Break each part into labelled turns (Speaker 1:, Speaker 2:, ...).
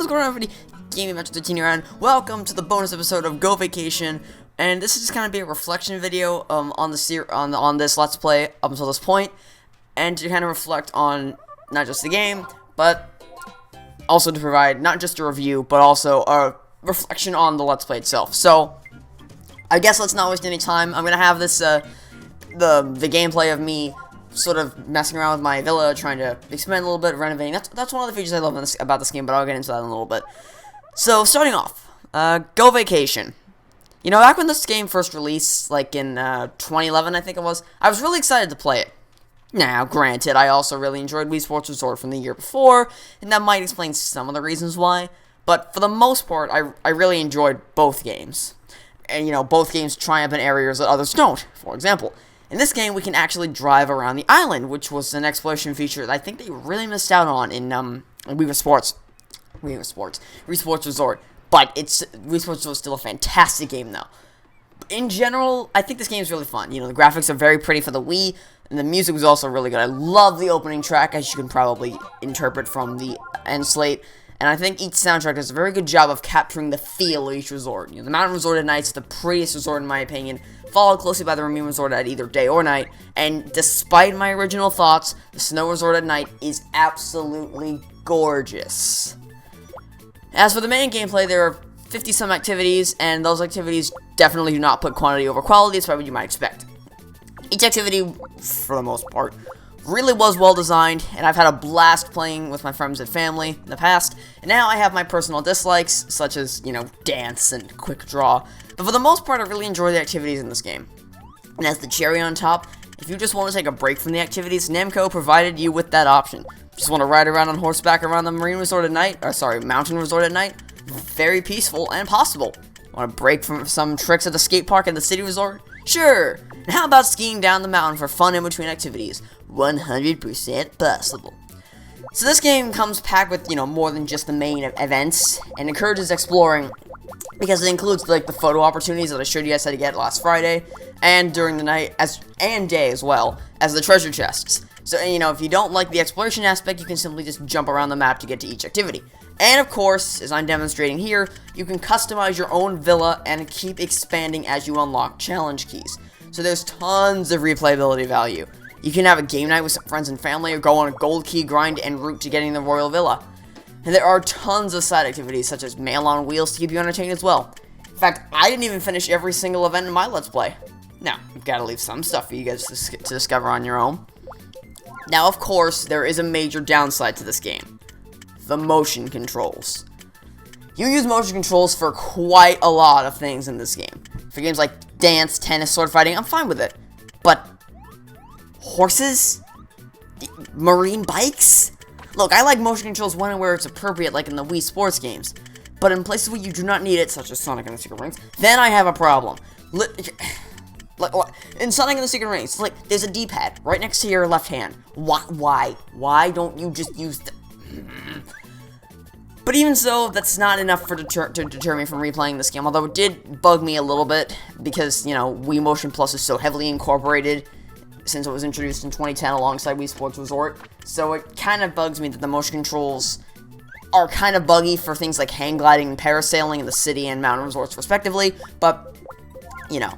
Speaker 1: what's going on, everybody? Gaming Match 13 here, and welcome to the bonus episode of Gō Bakēshon. And this is just kind of be a reflection video on this Let's Play up until this point, and to kind of reflect on not just the game, but also to provide not just a review, but also a reflection on the Let's Play itself. So, I guess let's not waste any time. I'm gonna have this the gameplay of me sort of messing around with my villa, trying to expand a little bit, renovating. That's one of the features I love about this game, but I'll get into that in a little bit. So, starting off, Gō Bakēshon. You know, back when this game first released, like in 2011, I think it was, I was really excited to play it. Now, granted, I also really enjoyed Wii Sports Resort from the year before, and that might explain some of the reasons why, but for the most part, I really enjoyed both games. And, you know, both games triumph in areas that others don't. For example, in this game, we can actually drive around the island, which was an exploration feature that I think they really missed out on in Wii Sports Resort. But Wii Sports was still a fantastic game, though. In general, I think this game is really fun. You know, the graphics are very pretty for the Wii, and the music was also really good. I love the opening track, as you can probably interpret from the end slate. And I think each soundtrack does a very good job of capturing the feel of each resort. You know, the Mountain Resort at night is the prettiest resort, in my opinion, followed closely by the Marine Resort at either day or night. And despite my original thoughts, the Snow Resort at night is absolutely gorgeous. As for the main gameplay, there are 50-some activities, and those activities definitely do not put quantity over quality, despite what you might expect. Each activity, for the most part, really was well designed, and I've had a blast playing with my friends and family in the past, and now I have my personal dislikes, such as, you know, dance and quick draw, but for the most part, I really enjoy the activities in this game. And as the cherry on top, if you just want to take a break from the activities, Namco provided you with that option. Just want to ride around on horseback around the Marine Resort at night, Mountain Resort at night? Very peaceful and possible. Want to break from some tricks at the skate park at the City Resort? Sure! And how about skiing down the mountain for fun in between activities? 100% possible. So this game comes packed with, you know, more than just the main events, and encourages exploring, because it includes, like, the photo opportunities that I showed you guys how to get last Friday, and during the night, and day as well, as the treasure chests. So, you know, if you don't like the exploration aspect, you can simply just jump around the map to get to each activity. And of course, as I'm demonstrating here, you can customize your own villa and keep expanding as you unlock challenge keys. So there's tons of replayability value. You can have a game night with some friends and family, or go on a gold key grind en route to getting the Royal Villa. And there are tons of side activities, such as Mail on Wheels, to keep you entertained as well. In fact, I didn't even finish every single event in my Let's Play. Now, I've got to leave some stuff for you guys to discover on your own. Now, of course, there is a major downside to this game. The motion controls. You use motion controls for quite a lot of things in this game. For games like dance, tennis, sword fighting, I'm fine with it. But horses? Marine bikes? Look, I like motion controls when and where it's appropriate, like in the Wii Sports games. But in places where you do not need it, such as Sonic and the Secret Rings, then I have a problem. In Sonic and the Secret Rings, like, there's a D-pad right next to your left hand. Why? Why don't you just use the... But even so, that's not enough to deter me from replaying this game, although it did bug me a little bit, because, you know, Wii MotionPlus is so heavily incorporated since it was introduced in 2010 alongside Wii Sports Resort, so it kind of bugs me that the motion controls are kind of buggy for things like hang gliding and parasailing in the city and mountain resorts respectively, but, you know.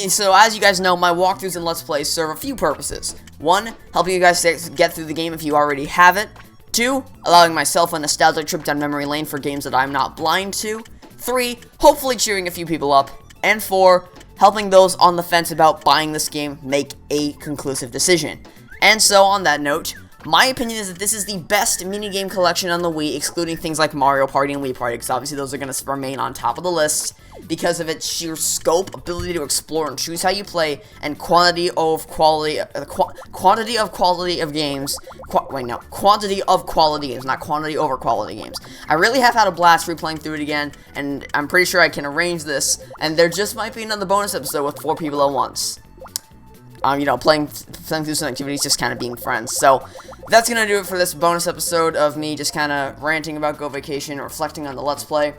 Speaker 1: So, as you guys know, my walkthroughs and Let's Plays serve a few purposes. 1, helping you guys get through the game if you already have it. 2, allowing myself a nostalgic trip down memory lane for games that I'm not blind to. 3, hopefully cheering a few people up. And 4, helping those on the fence about buying this game make a conclusive decision. And so, on that note, my opinion is that this is the best minigame collection on the Wii, excluding things like Mario Party and Wii Party, because obviously those are going to remain on top of the list, because of its sheer scope, ability to explore and choose how you play, and quantity of quality of games. Quantity of quality games, not quantity over quality games. I really have had a blast replaying through it again, and I'm pretty sure I can arrange this, and there just might be another bonus episode with 4 people at once. You know, playing through some activities, just kind of being friends. So, that's gonna do it for this bonus episode of me just kind of ranting about Gō Bakēshon, reflecting on the Let's Play.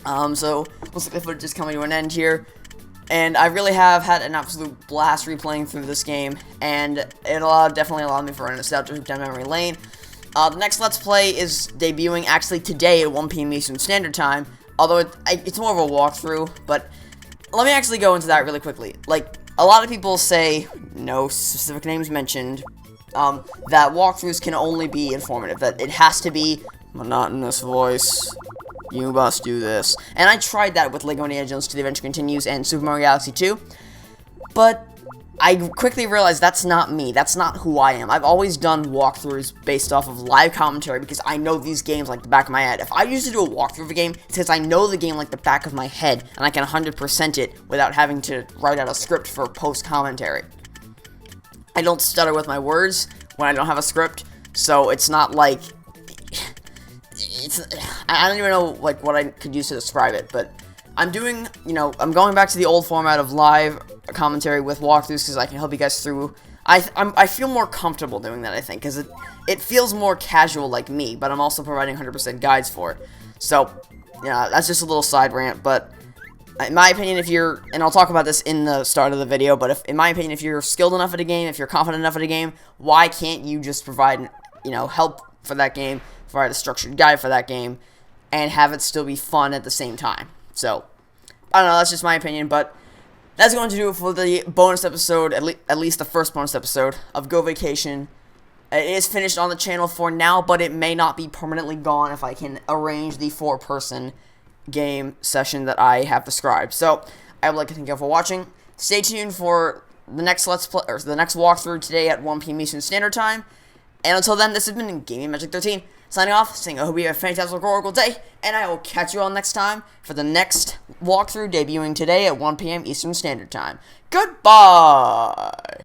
Speaker 1: So, looks like the footage is coming to an end here. And I really have had an absolute blast replaying through this game, and it definitely allowed me for a nostalgia trip down memory lane. The next Let's Play is debuting actually today at 1 p.m. Eastern Standard Time, although it's more of a walkthrough, but let me actually go into that really quickly. Like, a lot of people say, no specific names mentioned, that walkthroughs can only be informative, that it has to be monotonous voice, you must do this. And I tried that with LEGO Indiana Jones 2 The Adventure Continues and Super Mario Galaxy 2, but I quickly realized that's not me, that's not who I am. I've always done walkthroughs based off of live commentary because I know these games like the back of my head. If I used to do a walkthrough of a game, it's because I know the game like the back of my head, and I can 100% it without having to write out a script for post-commentary. I don't stutter with my words when I don't have a script, so it's not like... I don't even know like what I could use to describe it, but I'm doing, I'm going back to the old format of live commentary with walkthroughs because I can help you guys through. I feel more comfortable doing that, I think, because it feels more casual like me, but I'm also providing 100% guides for it. So, that's just a little side rant, but in my opinion, and I'll talk about this in the start of the video, but in my opinion, if you're skilled enough at a game, if you're confident enough at a game, why can't you just provide, help for that game, provide a structured guide for that game, and have it still be fun at the same time? So, I don't know, that's just my opinion, but that's going to do it for the bonus episode, at least the first bonus episode of Gō Bakēshon. It is finished on the channel for now, but it may not be permanently gone if I can arrange the 4-person game session that I have described. So, I would like to thank you all for watching. Stay tuned for the next Let's Play, or the next walkthrough today at 1 p.m. Eastern Standard Time. And until then, this has been Gaming Magic 13. Signing off, saying I hope you have a fantastic oracle day, and I will catch you all next time for the next walkthrough debuting today at 1 p.m. Eastern Standard Time. Goodbye!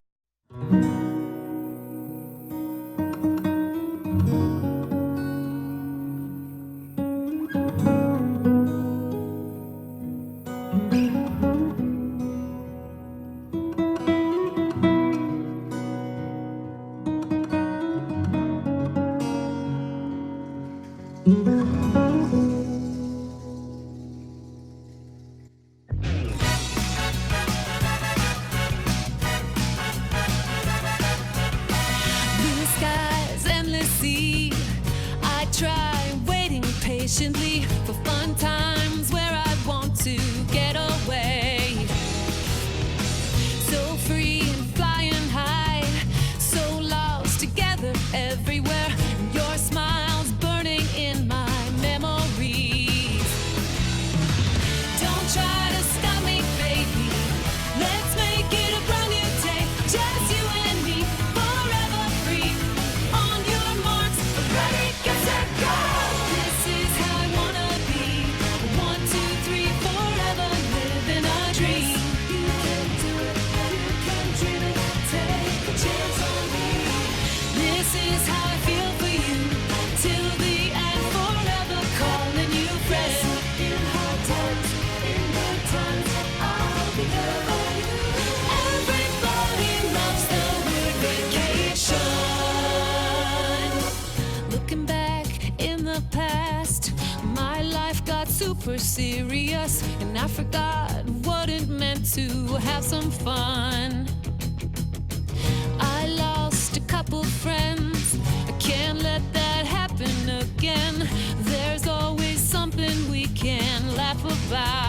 Speaker 2: Try waiting patiently for fun times where I want to get away. So free and flying high, so lost together everywhere. Your smile's burning in my memories. Don't try to stop me, baby. Let's make it a brand new day. Just you and me, forever free. On your marks, ready, get set, go! This is how I wanna be. 1, 2, 3, forever living a dream. You can do it, you can dream it. Take a chance on me. This is how I feel for you. Till the end, forever calling you friend. In hard times, in good times, I'll be there for you. Everybody loves the word vacation. Looking back in the past, my life got super serious, and I forgot what it meant to have some fun. I lost a couple friends, I can't let that happen again. There's always something we can laugh about.